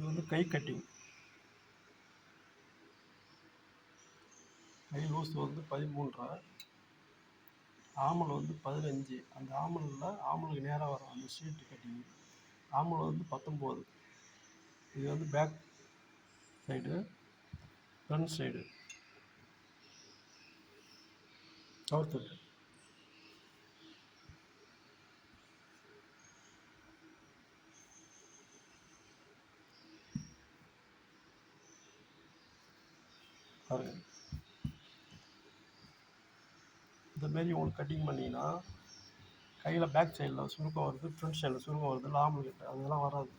இது வந்து கை கட்டிங். கை லூஸ் வந்து 13.5, ஆமல் வந்து 15. அந்த ஆமலுக்கு நேராக வரும் அந்த ஷீட்டு கட்டிங். ஆமல் வந்து 19. இது வந்து back side, front side cover தட்டு. பாருங்க, இந்தமாரி உங்களுக்கு கட்டிங் பண்ணிங்கன்னா கையில் பேக் சைடில் சுருக்கம் வருது, ஃப்ரண்ட் சைடில் சுருக்கம் வருது, ஆமல் கிட்ட அதெல்லாம் வராது.